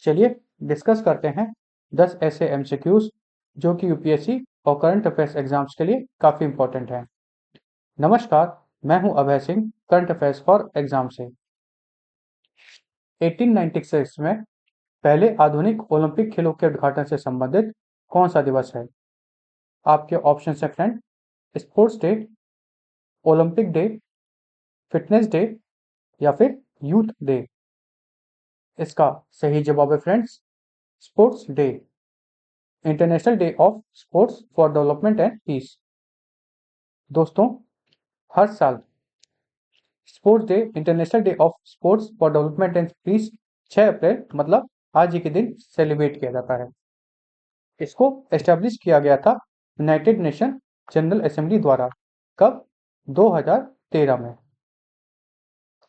चलिए डिस्कस करते हैं 10 ऐसे एमसीक्यूज जो कि यूपीएससी और करंट अफेयर्स एग्जाम्स के लिए काफ़ी इंपॉर्टेंट हैं। नमस्कार, मैं हूं Abhay Singh, current affairs for exam से। 1896 में पहले आधुनिक ओलंपिक खेलों के उद्घाटन से संबंधित कौन सा दिवस है? आपके ऑप्शन है friend, sports day, Olympic day, fitness day या फिर यूथ डे। इसका सही जवाब है friends, sports day, international day of sports for development and peace. दोस्तों, हर साल sports day, international day of sports for development and peace 6 अप्रैल मतलब आज ही के दिन सेलिब्रेट किया जाता है। इसको एस्टेब्लिश किया गया था यूनाइटेड नेशन जनरल असेंबली द्वारा। कब? 2013 में।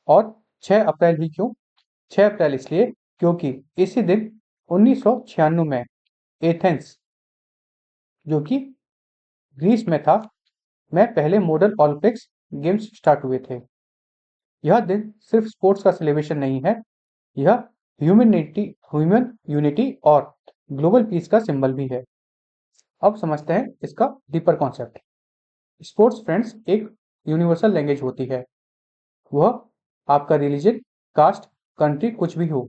और 6 अप्रैल ही क्यों? 6 अप्रैल इसलिए क्योंकि इसी दिन 1996 में एथेंस, जो कि ग्रीस में था, में पहले मॉडर्न ओलंपिक्स गेम्स स्टार्ट हुए थे। यह दिन सिर्फ स्पोर्ट्स का सेलिब्रेशन नहीं है, यह ह्यूमन यूनिटी और ग्लोबल पीस का सिंबल भी है। अब समझते हैं इसका डीपर कॉन्सेप्ट। स्पोर्ट्स फ्रेंड्स एक यूनिवर्सल लैंग्वेज होती है। वह आपका रिलीजन, कास्ट, कंट्री कुछ भी हो,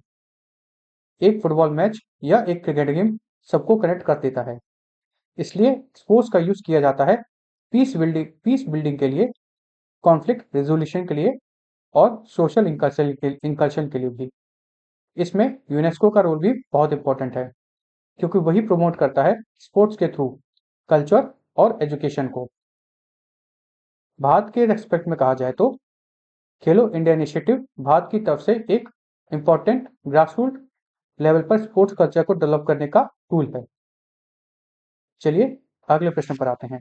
एक फुटबॉल मैच या एक क्रिकेट गेम सबको कनेक्ट कर देता है। इसलिए स्पोर्ट्स का यूज किया जाता है पीस बिल्डिंग के लिए, कॉन्फ्लिक्ट रेजोल्यूशन के लिए और सोशल इंकल्शन के लिए भी। इसमें यूनेस्को का रोल भी बहुत इंपॉर्टेंट है, क्योंकि वही प्रमोट करता है स्पोर्ट्स के थ्रू कल्चर और एजुकेशन को। भारत के रेस्पेक्ट में कहा जाए तो खेलो इंडिया इनिशिएटिव भारत की तरफ से एक इंपॉर्टेंट ग्रासरूट लेवल पर स्पोर्ट्स कल्चर को डेवलप करने का टूल है। चलिए अगले प्रश्न पर आते हैं।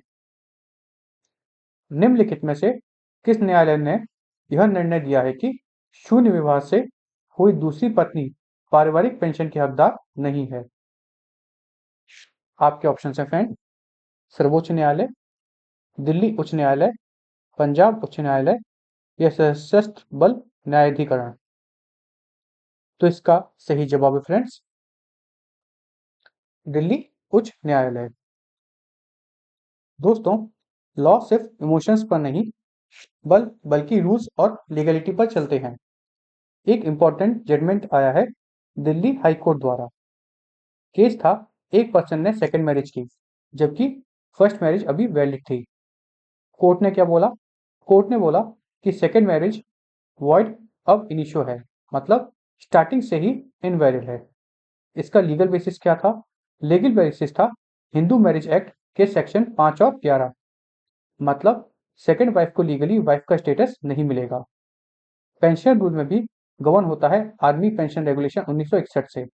निम्नलिखित में से किस न्यायालय ने यह निर्णय दिया है कि शून्य विवाह से हुई दूसरी पत्नी पारिवारिक पेंशन की हकदार नहीं है? आपके ऑप्शन है फ्रेंड, सर्वोच्च न्यायालय, दिल्ली उच्च न्यायालय, पंजाब उच्च न्यायालय या सशस्त्र बल न्यायाधिकरण। तो इसका सही जवाब है फ्रेंड्स, दिल्ली उच्च न्यायालय। दोस्तों, लॉ सिर्फ इमोशंस पर नहीं बल्कि रूल्स और लीगलिटी पर चलते हैं। एक इंपॉर्टेंट जजमेंट आया है दिल्ली हाई कोर्ट द्वारा। केस था, एक पर्सन ने सेकंड मैरिज की जबकि फर्स्ट मैरिज अभी वैलिड थी। कोर्ट ने क्या बोला? कोर्ट ने बोला कि सेकंड मैरिज वॉइड अब इनिशियो है, मतलब स्टार्टिंग से ही इनवैलिड है। इसका लीगल बेसिस क्या था? लीगल बेसिस था हिंदू मैरिज एक्ट के सेक्शन 5 और 11, मतलब सेकंड वाइफ को लीगली वाइफ का स्टेटस नहीं मिलेगा। पेंशन रूल में भी गवर्न होता है आर्मी पेंशन रेगुलेशन 1961 से,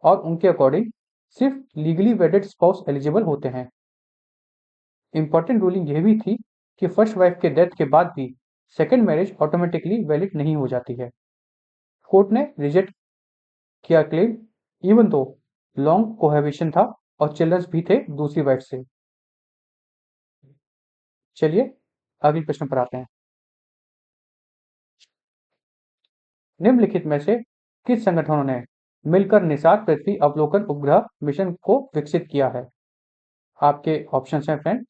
और उनके अकॉर्डिंग सिर्फ लीगली वेडेड स्पाउस एलिजिबल होते हैं। इंपॉर्टेंट रूलिंग यह भी थी कि फर्स्ट वाइफ के डेथ के बाद भी सेकंड मैरिज ऑटोमेटिकली वैलिड नहीं हो जाती है। कोर्ट ने रिजेक्ट किया क्लेम, इवन दो लॉन्ग कोहेबिशन था और चिल्ड्रंस भी थे दूसरी वाइफ से। चलिए अगले प्रश्न पर आते हैं। निम्नलिखित में से किस संगठनों ने मिलकर निसार पृथ्वी अवलोकन उपग्रह मिशन को विकसित किया है? आपके ऑप्शन हैं फ्रेंड,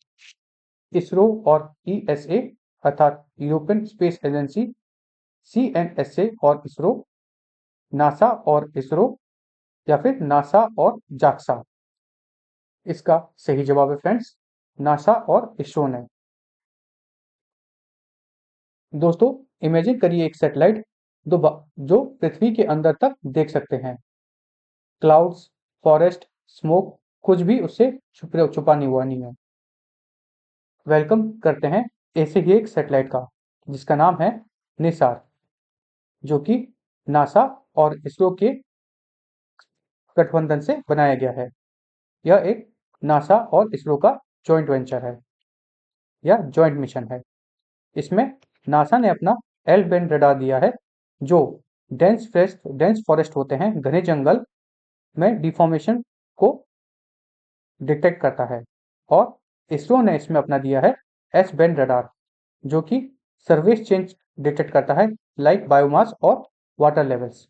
इसरो और ईएसए अर्थात यूरोपियन स्पेस एजेंसी, सीएनएसए और इसरो, नासा और इसरो या फिर नासा और जाक्सा। इसका सही जवाब है फ्रेंड्स, नासा और इसरो ने। दोस्तों, इमेजिन करिए एक सैटेलाइट जो पृथ्वी के अंदर तक देख सकते हैं। क्लाउड्स, फॉरेस्ट, स्मोक कुछ भी उससे छुपा नहीं हुआ नहीं है। वेलकम करते हैं ऐसे ही एक सैटेलाइट का, जिसका नाम है निसार, जो कि नासा और इसरो के गठबंधन से बनाया गया है। यह एक नासा और इसरो का जॉइंट वेंचर है या जॉइंट मिशन है। इसमें नासा ने अपना एल बैंड रडार दिया है, जो डेंस फॉरेस्ट होते हैं, घने जंगल में डिफॉर्मेशन को डिटेक्ट करता है। और इसरो ने इसमें अपना दिया है एस बैंड रडार, जो कि सर्विस चेंज डिटेक्ट करता है, लाइक बायोमास और वाटर लेवल्स।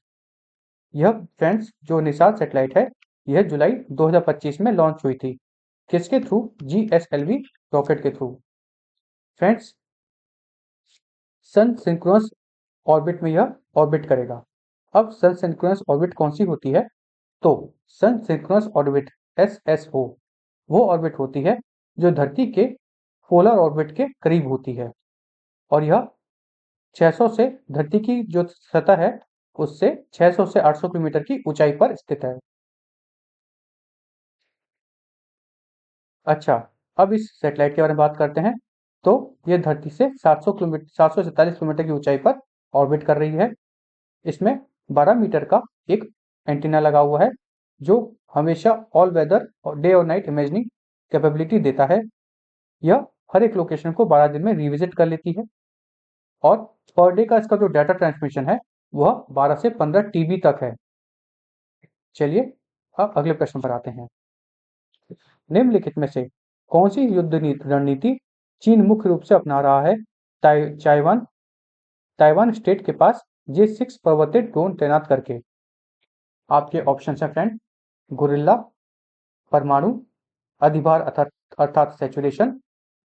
यह फ्रेंड्स जो निसार सैटेलाइट है, यह जुलाई 2025 में लॉन्च हुई थी। किसके थ्रू? GSLV रॉकेट के थ्रू। फ्रेंड्स, सन सिंक्रोनस ऑर्बिट में यह ऑर्बिट करेगा। अब सन सिंक्रोनस ऑर्बिट कौन सी होती है? तो सन सिंक्रोनस ऑर्बिट SSO वो ऑर्बिट होती है जो धरती के पोलर ऑर्बिट के करीब होती है, और यह 600 से धरती की जो सतह है उससे 600 से 800 किलोमीटर की ऊंचाई पर स्थित है। अच्छा, अब इस सैटेलाइट के बारे में बात करते हैं। तो यह धरती से 747 किलोमीटर की ऊंचाई पर ऑर्बिट कर रही है। इसमें 12 मीटर का एक एंटीना लगा हुआ है जो हमेशा ऑल वेदर और डे और नाइट इमेजिंग कैपेबिलिटी देता है। यह हर एक लोकेशन को 12 दिन में रिविजिट कर लेती है, और पर डे का इसका जो डाटा ट्रांसमिशन है वह 12 से 15 TB तक है। चलिए अब अगले प्रश्न पर आते हैं। निम्नलिखित में से कौन सी युद्ध रणनीति चीन मुख्य रूप से अपना रहा है? ताइवान ताइवान स्टेट के पास J6 पर्वतीय ड्रोन तैनात करके। आपके ऑप्शन है फ्रेंड, गुरिल्ला, परमाणु, अधिभार अर्थात सैचुरेशन,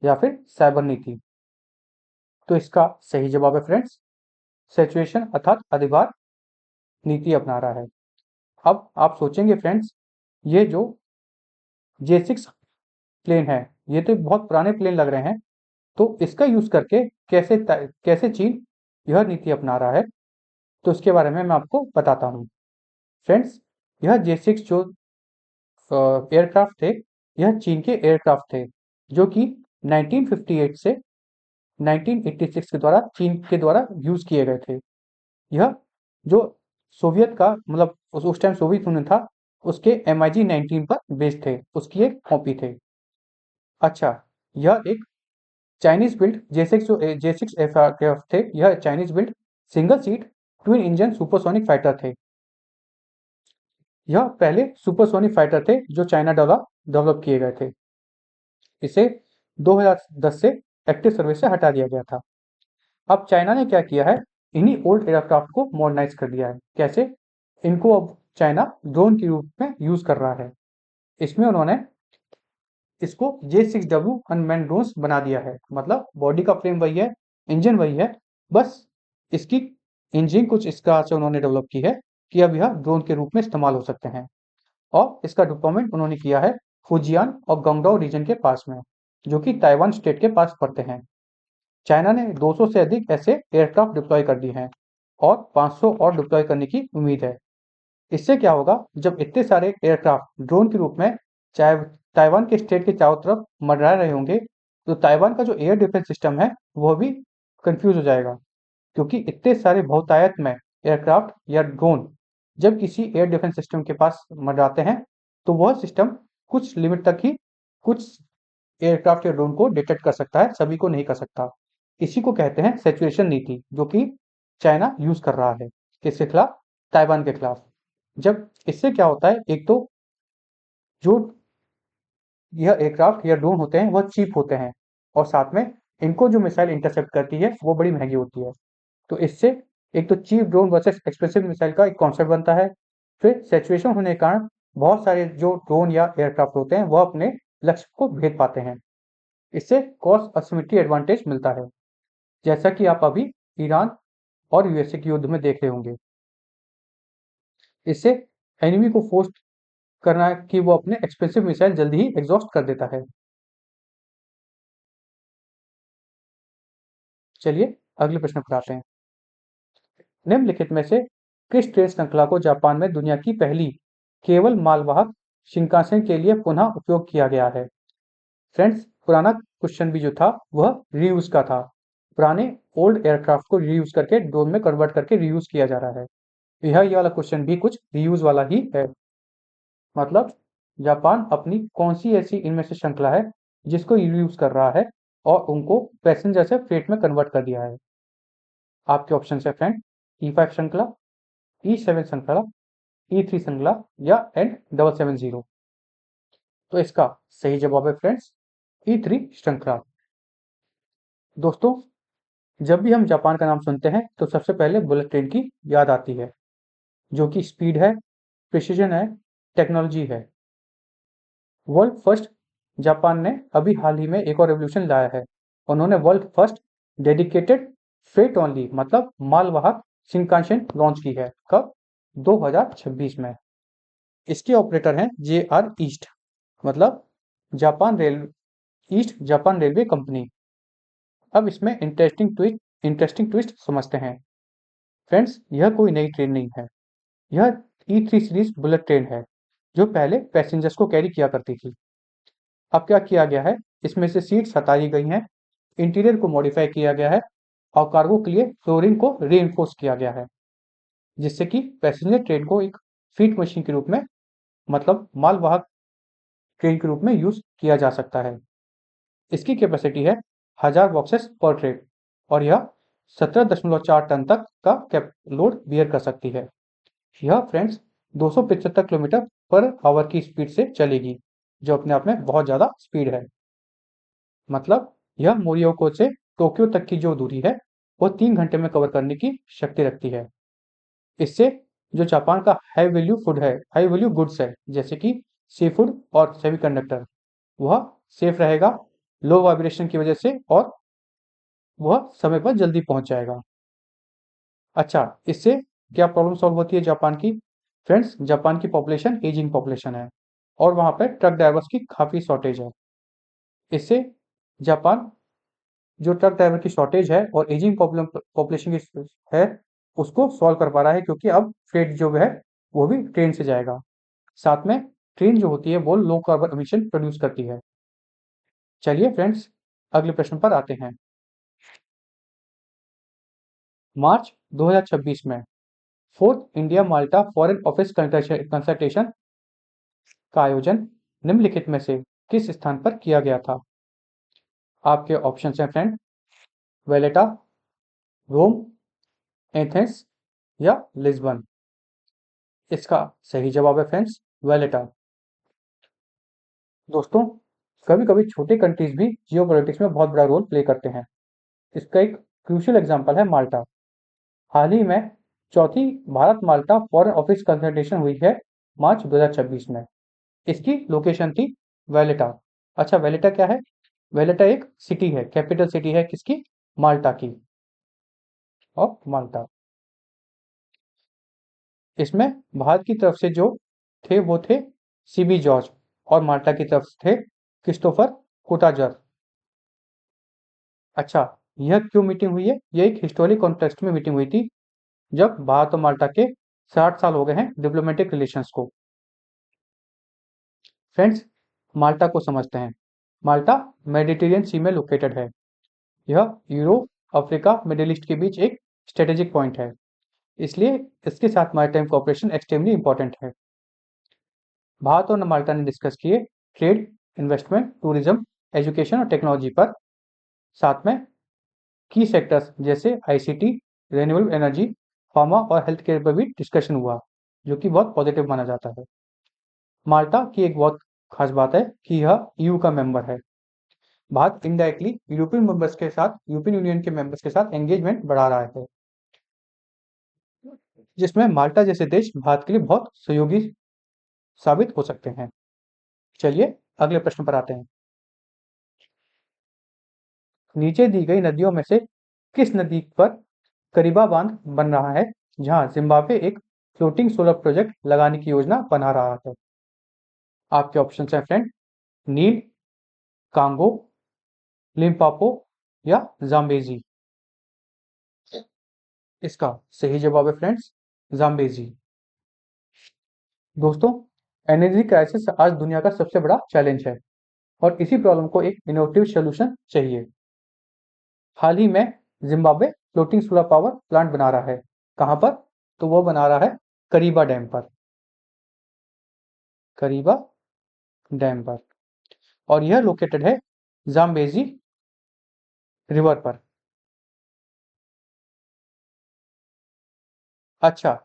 या फिर साइबर नीति। तो इसका सही जवाब है फ्रेंड्स, सैचुरेशन अर्थात अधिभार नीति अपना रहा है। अब आप सोचेंगे फ्रेंड्स, ये जो J6 प्लेन है ये तो बहुत पुराने प्लेन लग रहे हैं, तो इसका यूज करके कैसे चीन यह नीति अपना रहा है, तो इसके बारे में मैं आपको बताता हूँ। फ्रेंड्स, यह J6 जो एयरक्राफ्ट थे, यह चीन के एयरक्राफ्ट थे जो कि 1958 से 1986 के द्वारा चीन के द्वारा यूज किए गए थे। यह जो सोवियत का मतलब उस टाइम सोवियत यूनियन था उसके MiG-19 पर बेस्ड थे, उसकी एक कॉपी थे। अच्छा, यह एक चाइनीज बिल्ड J6 एयरक्राफ्ट थे। यह Chinese build single seat twin engine supersonic fighter थे। यह पहले सुपरसोनिक फाइटर थे जो चाइना द्वारा डेवलप किए गए थे। इसे 2010 से एक्टिव सर्विस से हटा दिया गया था। अब चाइना ने क्या किया है, इन्हीं ओल्ड एयरक्राफ्ट को मॉडर्नाइज कर दिया है। कैसे? इनको अब चाइना ड्रोन के रूप में यूज कर रहा है। इसमें उन्होंने इसको J6W अनमैन्ड ड्रोन्स बना दिया है। मतलब बॉडी का फ्रेम वही है, इंजन वही है, बस इसकी इंजन कुछ इस तरह से उन्होंने डेवलप की है कि अब यह ड्रोन के रूप में इस्तेमाल हो सकते हैं। और इसका डिप्लॉयमेंट उन्होंने किया है फुजियान और गंगडाओ रीजन के पास में, जो कि ताइवान स्टेट के पास पड़ते हैं। चाइना ने 200 से अधिक ऐसे एयरक्राफ्ट डिप्लॉय कर दिए हैं और 500 और डिप्लॉय करने की उम्मीद है। इससे क्या होगा, जब इतने सारे एयरक्राफ्ट ड्रोन के रूप में चाहे ताइवान के स्टेट के चारों तरफ मंडरा रहे होंगे, तो ताइवान का जो एयर डिफेंस सिस्टम है वह भी कंफ्यूज हो जाएगा, क्योंकि इतने सारे बहुतायत में एयरक्राफ्ट या ड्रोन जब किसी एयर डिफेंस सिस्टम के पास मंडराते हैं तो वह सिस्टम कुछ लिमिट तक ही कुछ एयरक्राफ्ट या ड्रोन को डिटेक्ट कर सकता है, सभी को नहीं कर सकता। इसी को कहते हैं सैचुरेशन नीति, जो कि चाइना यूज कर रहा है किसके खिलाफ? ताइवान के खिलाफ। जब इससे क्या होता है, एक तो जो यह एयरक्राफ्ट या ड्रोन होते हैं वह चीप होते हैं, और साथ में इनको जो मिसाइल इंटरसेप्ट करती है वो बड़ी महंगी होती है। तो इससे एक तो cheap drone versus expensive missile का एक कॉन्सेप्ट बनता है। फिर सैचुरेशन होने के कारण बहुत सारे जो ड्रोन या एयरक्राफ्ट होते हैं वह अपने लक्ष्य को भेद पाते हैं। इससे कॉस्ट असिमेट्री एडवांटेज मिलता है, जैसा कि आप अभी ईरान और USA के युद्ध में देख रहे होंगे। इससे एनिमी को फोर्स करना है कि वो अपने एक्सपेंसिव मिसाइल जल्दी ही एग्जॉस्ट कर देता है। चलिए अगले प्रश्न पर आते हैं। निम्नलिखित में से किस ट्रेन श्रृंखला को जापान में दुनिया की पहली केवल मालवाहक शिंकानसेन के लिए पुनः उपयोग किया गया है? फ्रेंड्स, पुराना क्वेश्चन भी जो था वह रीयूज का था। पुराने ओल्ड एयरक्राफ्ट को रीयूज करके ड्रोन में कन्वर्ट करके रीयूज किया जा रहा है। यह ये वाला क्वेश्चन भी कुछ रीयूज वाला ही है। मतलब जापान अपनी कौन सी ऐसी इनमें से श्रृंखला है जिसको रीयूज कर रहा है और उनको पैसेंजर से फ्रेट में कन्वर्ट कर दिया है? आपके ऑप्शन है फ्रेंड, E5 श्रृंखला, E7 श्रृंखला, E3 श्रृंखला, या N770। तो इसका सही जवाब है फ्रेंड्स, E3 श्रृंखला। दोस्तों, जब भी हम जापान का नाम सुनते हैं तो सबसे पहले बुलेट ट्रेन की याद आती है। जो कि स्पीड है, प्रिसिजन है, टेक्नोलॉजी है। वर्ल्ड फर्स्ट जापान ने अभी हाल ही में एक और रेवोल्यूशन लाया है। उन्होंने world first dedicated freight only मतलब मालवाहक शिनकानसेन लॉन्च की है। कब? 2026 में। इसके ऑपरेटर हैं JR ईस्ट मतलब Japan rail east Japan railway company. अब इसमें इंटरेस्टिंग ट्विस्ट समझते हैं। फ्रेंड्स, यह कोई नई ट्रेन नहीं है। यह E3 सीरीज बुलेट ट्रेन है, जो पहले पैसेंजर्स को कैरी किया करती थी। अब क्या किया गया है, इसमें से सीट्स हटा दी गई हैं, इंटीरियर को मॉडिफाई किया गया है और कार्गो के लिए फ्लोरिंग को रीइंफोर्स किया गया है, जिससे कि पैसेंजर ट्रेन को एक फीड मशीन के रूप में मतलब मालवाहक ट्रेन के रूप में यूज किया जा सकता है। इसकी कैपेसिटी है 1000 बॉक्सेस पर ट्रेन और यह 17.4 टन तक का कैप लोड बियर कर सकती है। यह फ्रेंड्स 275 किलोमीटर पर आवर की स्पीड से चलेगी, जो अपने आप में बहुत ज़्यादा स्पीड है। मतलब यह मोरियोको से टोक्यो तक की जो दूरी है, वो 3 घंटे में कवर करने की शक्ति रखती है। इससे जो जापान का हाई वैल्यू गुड्स है, जैसे कि सी फूड और सेमीकंडक्टर, वह सेफ रहेगा लो वाइब्रेशन की वजह से और वह समय पर जल्दी पहुंच जाएगा। अच्छा, इससे क्या प्रॉब्लम सॉल्व होती है जापान की? फ्रेंड्स, जापान की पॉपुलेशन एजिंग पॉपुलेशन है और वहाँ पे ट्रक ड्राइवर्स की काफ़ी शॉर्टेज है। इससे जापान जो ट्रक ड्राइवर की शॉर्टेज है और एजिंग पॉपुलेशन की है, उसको सॉल्व कर पा रहा है, क्योंकि अब फ्रेट जो है वो भी ट्रेन से जाएगा। साथ में ट्रेन जो होती है वो लो कार्बन एमिशन प्रोड्यूस करती है। चलिए फ्रेंड्स, अगले प्रश्न पर आते हैं। मार्च 2026 में फोर्थ इंडिया माल्टा फॉरेन ऑफिस कंसल्टेशन का आयोजन निम्नलिखित में से किस स्थान पर किया गया था? आपके ऑप्शन हैं फ्रेंड, वेलेटा, रोम, एथेंस या लिस्बन। इसका सही जवाब है फ्रेंड्स, वेलेटा। दोस्तों, कभी कभी छोटे कंट्रीज भी जियोपॉलिटिक्स में बहुत बड़ा रोल प्ले करते हैं। इसका एक क्रूशियल एग्जांपल है माल्टा। हाल ही में चौथी भारत माल्टा फॉरेन ऑफिस कंसल्टेशन हुई है मार्च 2026 में। इसकी लोकेशन थी वेलेटा। अच्छा, वेलेटा क्या है? वेलेटा एक सिटी है, कैपिटल सिटी है किसकी? माल्टा की, ऑफ माल्टा। इसमें भारत की तरफ से जो थे वो थे CB जॉर्ज और माल्टा की तरफ से थे क्रिस्टोफर कोटाजर। अच्छा, यह क्यों मीटिंग हुई है? यह एक हिस्टोरिक कॉन्टेक्स्ट में मीटिंग हुई थी, जब भारत और माल्टा के 60 साल हो गए हैं डिप्लोमेटिक रिलेशंस को। फ्रेंड्स, माल्टा को समझते हैं। माल्टा मेडिटेरियन सी में लोकेटेड है। यह यूरोप, अफ्रीका, मिडिल ईस्ट के बीच एक स्ट्रेटेजिक पॉइंट है, इसलिए इसके साथ मैरीटाइम कोऑपरेशन एक्सट्रीमली इंपॉर्टेंट है। भारत और माल्टा ने डिस्कस किए ट्रेड, इन्वेस्टमेंट, टूरिज्म, एजुकेशन और टेक्नोलॉजी पर। साथ में की सेक्टर्स जैसे ICT, रिन्यूएबल एनर्जी, फार्मा और हेल्थ केयर पर भी डिस्कशन हुआ, जो कि बहुत पॉजिटिव माना जाता है। माल्टा की एक बहुत खास बात है कि यह EU का मेंबर है। भारत इनडायरेक्टली यूरोपियन यूनियन के मेंबर्स के साथ एंगेजमेंट बढ़ा रहा है, जिसमें माल्टा जैसे देश भारत के लिए बहुत सहयोगी साबित हो सकते हैं। चलिए अगले प्रश्न पर आते हैं। नीचे दी गई नदियों में से किस नदी पर करीबा बांध बन रहा है, जहां जिम्बाब्वे एक फ्लोटिंग सोलर प्रोजेक्ट लगाने की योजना बना रहा है? आपके ऑप्शन हैं फ्रेंड, नील, कांगो, लिम्पापो या जाम्बेजी। इसका सही जवाब है फ्रेंड्स, जाम्बेजी। दोस्तों, एनर्जी क्राइसिस आज दुनिया का सबसे बड़ा चैलेंज है और इसी प्रॉब्लम को एक इनोवेटिव सोल्यूशन चाहिए। हाल ही में Zimbabwe floating solar power plant बना रहा है। कहां पर? तो वो बना रहा है करीबा डैम पर। करीबा डैम पर, और यह लोकेटेड है जाम्बेजी रिवर पर। अच्छा,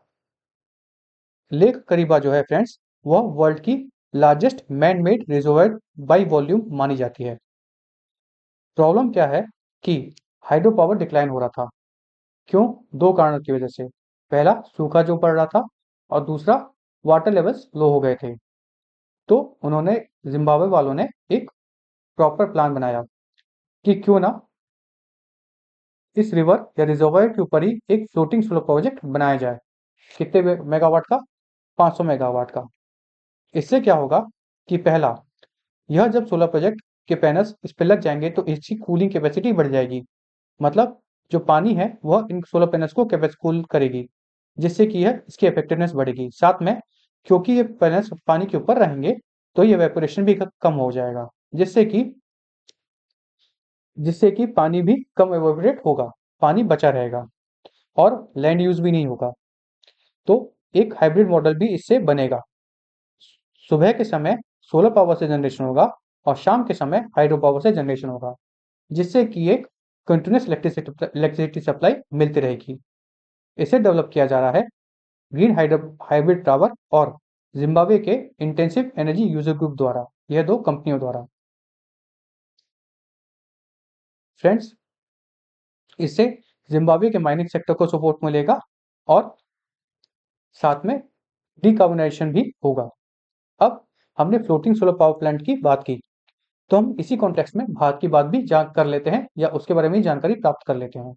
लेक करीबा जो है फ्रेंड्स, वह वर्ल्ड की largest man made reservoir by volume मानी जाती है। प्रॉब्लम क्या है कि हाइड्रो पावर डिक्लाइन हो रहा था। क्यों? दो कारणों की वजह से। पहला, सूखा जो पड़ रहा था, और दूसरा वाटर लेवल्स लो हो गए थे। तो उन्होंने जिम्बाब्वे वालों ने एक प्रॉपर प्लान बनाया कि क्यों ना इस रिवर या रिजर्वायर के ऊपर ही एक फ्लोटिंग सोलर प्रोजेक्ट बनाया जाए। कितने मेगावाट का? 500 मेगावाट का। इससे क्या होगा कि पहला, यह जब सोलर प्रोजेक्ट के पैनल्स इस पे लग जाएंगे तो इसकी कूलिंग कैपेसिटी बढ़ जाएगी। मतलब जो पानी है वह इन सोलर पैनल्स को कूल करेगी, जिससे कि यह इसकी इफेक्टिवनेस बढ़ेगी। साथ में क्योंकि ये पैनल्स पानी के ऊपर रहेंगे तो ये वेपोरेशन भी कम हो जाएगा, जिससे कि पानी भी कम एवोपरेट होगा, पानी बचा रहेगा और लैंड यूज भी नहीं होगा। तो एक हाइब्रिड मॉडल भी इससे बनेगा। सुबह के समय सोलर पावर से जनरेशन होगा और शाम के समय हाइड्रो पावर से जनरेशन होगा, जिससे कि एक कंटिन्यूस इलेक्ट्रिसिटी सप्लाई मिलती रहेगी। इसे डेवलप किया जा रहा है ग्रीन हाइब्रिड टावर और जिम्बाब्वे के इंटेंसिव एनर्जी यूजर ग्रुप द्वारा, यह दो कंपनियों द्वारा। फ्रेंड्स, इससे जिम्बाब्वे के माइनिंग सेक्टर को सपोर्ट मिलेगा और साथ में डिकार्बोनाइजेशन भी होगा। अब हमने फ्लोटिंग सोलर पावर प्लांट की बात की, तो हम इसी कॉन्टेक्स्ट में भारत की बात भी जान कर लेते हैं या उसके बारे में जानकारी प्राप्त कर लेते हैं।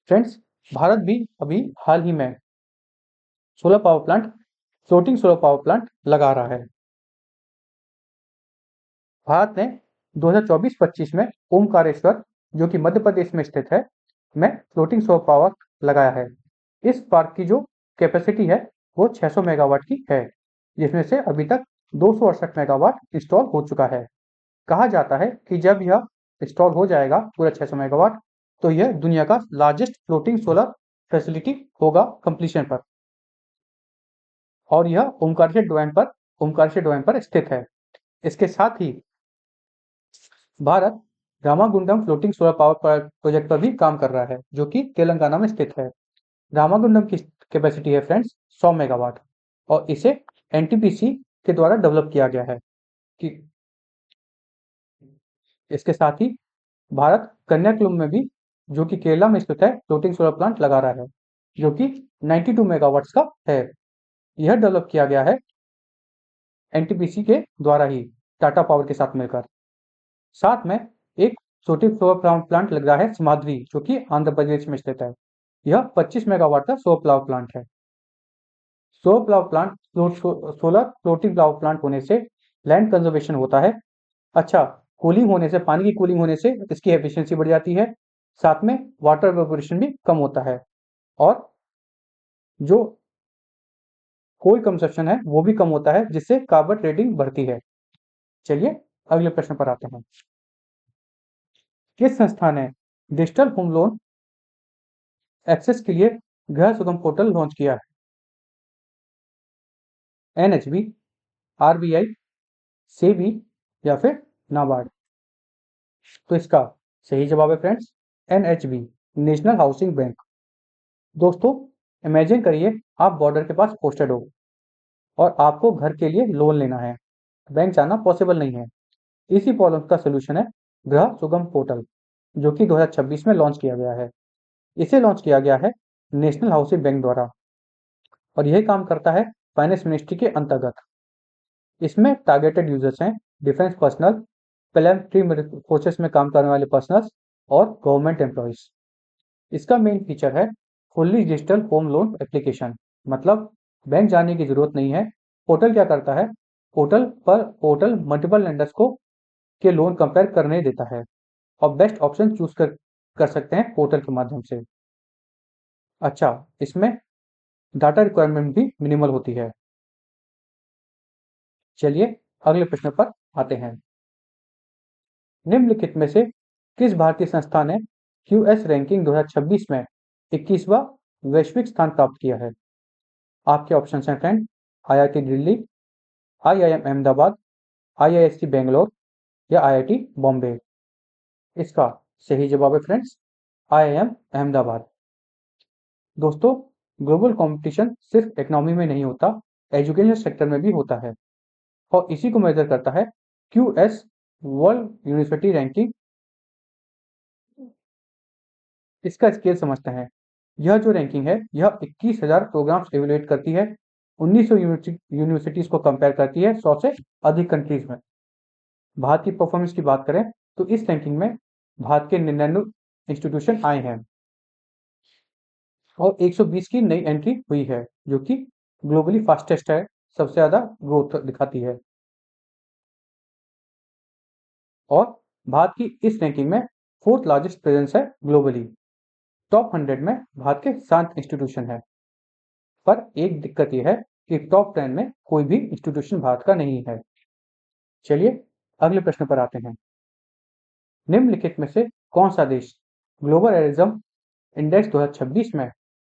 फ्रेंड्स, भारत भी अभी हाल ही में फ्लोटिंग सोलर पावर प्लांट लगा रहा है। भारत ने 2024-25 में ओमकारेश्वर, जो कि मध्य प्रदेश में स्थित है, में फ्लोटिंग सोलर पावर लगाया है। इस पार्क की जो कैपेसिटी है वो 600 मेगावाट की है, जिसमें से अभी तक 268 मेगावाट इंस्टॉल हो चुका है। कहा जाता है कि जब यह इंस्टॉल हो जाएगा पूरा 600 मेगावाट, तो यह दुनिया का लार्जेस्ट फ्लोटिंग सोलर फैसिलिटी होगा कंप्लीशन पर, और यह ओमकारेश्वर डैम पर स्थित है। इसके साथ ही Bharat Ramagundam floating solar power project पर भी काम कर रहा है, जो कि तेलंगाना में स्थित है। रामागुंडम की कैपेसिटी है फ्रेंड्स 100 मेगावाट और इसे एनटीपीसी के द्वारा डेवलप किया गया है। कि इसके साथ ही भारत कन्याकुलम में भी, जो कि केरला में स्थित है, फ्लोटिंग सोलर प्लांट लगा रहा है, जो कि 92 मेगावाट्स का है। यह डेवलप किया गया है एनटीपीसी के द्वारा ही, टाटा पावर के साथ मिलकर। साथ में एक छोटी सोलर प्लांट लग रहा है सिमाद्री, जो कि आंध्र प्रदेश में स्थित है। यह 25 मेगावाट का सोलर पावर प्लांट है। सोलर फ्लोटिंग पावर प्लांट होने से लैंड कंजर्वेशन होता है। अच्छा, कूलिंग होने से, पानी की कूलिंग होने से इसकी एफिशिएंसी बढ़ जाती है। साथ में वाटर वेपोरेशन भी कम होता है और जो कोल कंजप्शन है वो भी कम होता है, जिससे कार्बन रेटिंग बढ़ती है। चलिए अगले प्रश्न पर आते हैं। किस संस्था ने डिजिटल होम लोन एक्सेस के लिए गृह सुगम पोर्टल लॉन्च किया है? एनएचबी, आरबीआई, सेबी या फिर नाबार्ड? तो इसका सही जवाब है friends NHB, national housing bank. दोस्तों, इमेजिन करिए आप बॉर्डर के पास पोस्टेड हो और आपको घर के लिए लोन लेना है। बैंक जाना पॉसिबल नहीं है। इसी प्रॉब्लम का सोल्यूशन है गृह सुगम पोर्टल, जो कि 2026 में लॉन्च किया गया है। इसे लॉन्च किया गया है नेशनल हाउसिंग बैंक द्वारा और यह काम करता है फाइनेंस मिनिस्ट्री के अंतर्गत। इसमें टारगेटेड यूजर्स हैं डिफेंस पर्सनल, पैरामिलिट्री फोर्सेस में काम करने वाले पर्सनल्स और गवर्नमेंट एम्प्लॉयज। इसका मेन फीचर है fully digital home loan application. मतलब बैंक जाने की जरूरत नहीं है। पोर्टल क्या करता है, पोर्टल मल्टीपल लेंडर्स को के लोन कंपेयर करने देता है और बेस्ट ऑप्शन चूज कर सकते हैं पोर्टल के माध्यम से। अच्छा, इसमें डाटा रिक्वायरमेंट भी मिनिमल होती है। चलिए अगले प्रश्न पर आते हैं। निम्नलिखित में से किस भारतीय संस्था ने क्यूएस रैंकिंग 2026 में 21वां वैश्विक स्थान प्राप्त किया है? आपके ऑप्शन हैं friend, IIT Delhi, IIM Ahmedabad, IISc Bangalore या आईआईटी बॉम्बे? इसका सही जवाब है फ्रेंड्स आईआईएम अहमदाबाद। दोस्तों, ग्लोबल कंपटीशन सिर्फ इकोनॉमी में नहीं होता, एजुकेशन सेक्टर में भी होता है और इसी को मेजर करता है क्यूएस वर्ल्ड यूनिवर्सिटी रैंकिंग। इसका स्केल समझते हैं। यह जो रैंकिंग है यह 21,000 प्रोग्राम्स एवेलुएट करती है 1900 यूनिवर्सिटीज को कंपेयर करती है 100 से अधिक कंट्रीज में। भारत की परफॉर्मेंस की बात करें तो इस रैंकिंग में भारत के 99 इंस्टीट्यूशन आए हैं और 120 की नई एंट्री हुई है, जो कि ग्लोबली फास्टेस्ट है, सबसे ज़्यादा ग्रोथ दिखाती है। और भारत की इस रैंकिंग में 4th लार्जेस्ट प्रेजेंस है ग्लोबली। टॉप 100 में भारत के 7 इंस्टीट्यूशन है, पर एक दिक्कत यह है कि टॉप 10 में कोई भी इंस्टीट्यूशन भारत का नहीं है। चलिए अगले प्रश्न पर आते हैं। निम्नलिखित में से कौन सा देश ग्लोबल एरिज्म इंडेक्स 2026 में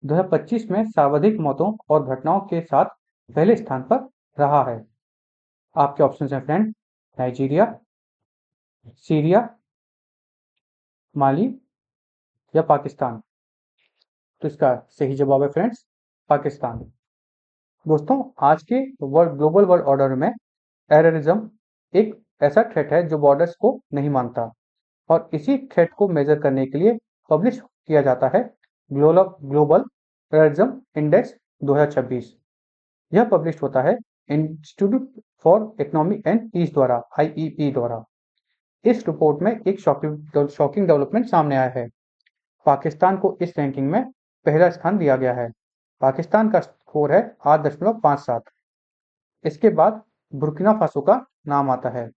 2025 में सर्वाधिक मौतों और घटनाओं के साथ पहले स्थान पर रहा है? आपके ऑप्शन हैं फ्रेंड, नाइजीरिया, सीरिया, माली या पाकिस्तान। तो इसका सही जवाब है फ्रेंड्स, पाकिस्तान। दोस्तों, आज के ग्लोबल वर्ल्ड ऑर्डर में टेररिज्म एक ऐसा थ्रेट है जो बॉर्डर्स को नहीं मानता, और इसी थ्रेट को मेजर करने के लिए पब्लिश किया जाता है ग्लोबल टेररिज्म इंडेक्स 2026। यह पब्लिश होता है institute for economic and peace द्वारा, IEP द्वारा। इस रिपोर्ट में एक शॉकिंग डेवलपमेंट सामने आया है। पाकिस्तान को इस रैंकिंग में पहला स्थान दिया गया है। पाकिस्तान का स्कोर है 8.57। इसके बाद बुर्किना फासो का नाम आता है।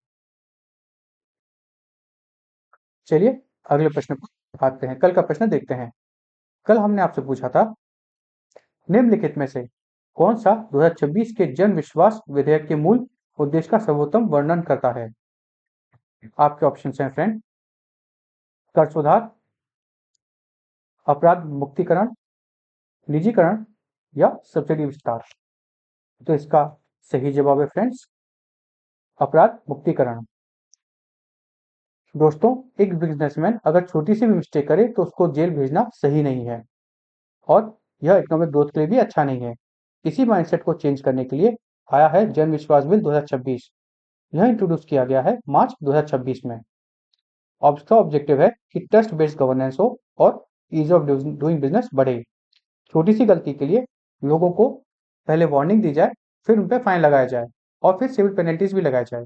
चलिए अगले प्रश्न पर आते हैं। कल का प्रश्न देखते हैं। कल हमने आपसे पूछा था, निम्नलिखित में से कौन सा 2026 के जन विश्वास विधेयक के मूल उद्देश्य का सर्वोत्तम वर्णन करता है? आपके ऑप्शन हैं फ्रेंड, कर सुधार, अपराध मुक्तिकरण, निजीकरण या सब्सिडी विस्तार। तो इसका सही जवाब है फ्रेंड्स, अपराध मुक्तिकरण। दोस्तों, एक बिजनेसमैन अगर छोटी सी भी मिस्टेक करे तो उसको जेल भेजना सही नहीं है, और यह इकोनॉमिक ग्रोथ के लिए भी अच्छा नहीं है। इसी माइंडसेट को चेंज करने के लिए आया है जन विश्वास बिल 2026। यह इंट्रोड्यूस किया गया है मार्च 2026 में। इसका ऑब्जेक्टिव है कि ट्रस्ट बेस्ड गवर्नेंस हो और ईज ऑफ डूइंग बिजनेस बढ़े। छोटी सी गलती के लिए लोगों को पहले वार्निंग दी जाए, फिर उन पर फाइन लगाया जाए, और फिर सिविल पेनल्टीज भी लगाई जाए।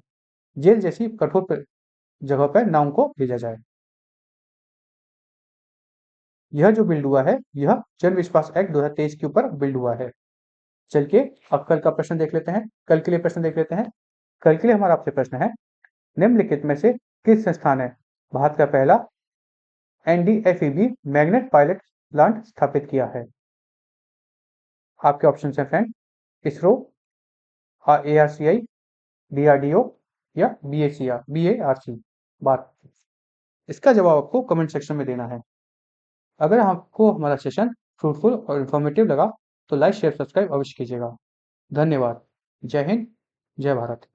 जेल जैसी कठोर जगह पर ना उनको भेजा जाए। यह जो बिल्ड हुआ है, यह जन विश्वास एक्ट 2023 के ऊपर बिल्ड हुआ है। चल के अब कल का प्रश्न देख लेते हैं। कल के लिए प्रश्न देख लेते हैं। कल के लिए हमारा आपसे प्रश्न है, निम्नलिखित में से किस संस्था ने भारत का पहला NDFEB मैग्नेट पायलट प्लांट स्थापित किया है? आपके ऑप्शन हैं फ्रेंड, इसरो, ARCI, DRDO या BARC। बात इसका जवाब आपको कमेंट सेक्शन में देना है। अगर आपको हमारा सेशन फ्रूटफुल और इन्फॉर्मेटिव लगा तो लाइक शेयर सब्सक्राइब अवश्य कीजिएगा। धन्यवाद। जय हिंद, जय भारत।